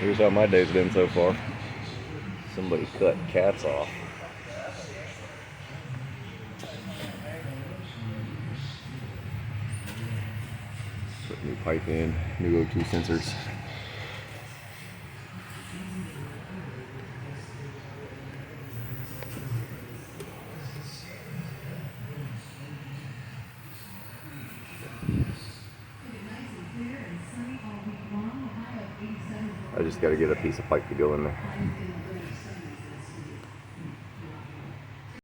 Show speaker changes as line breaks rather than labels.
Here's how my day's been so far. Somebody cut cats off. Put new pipe in, new O2 sensors. I just got to get a piece of pipe to go in there.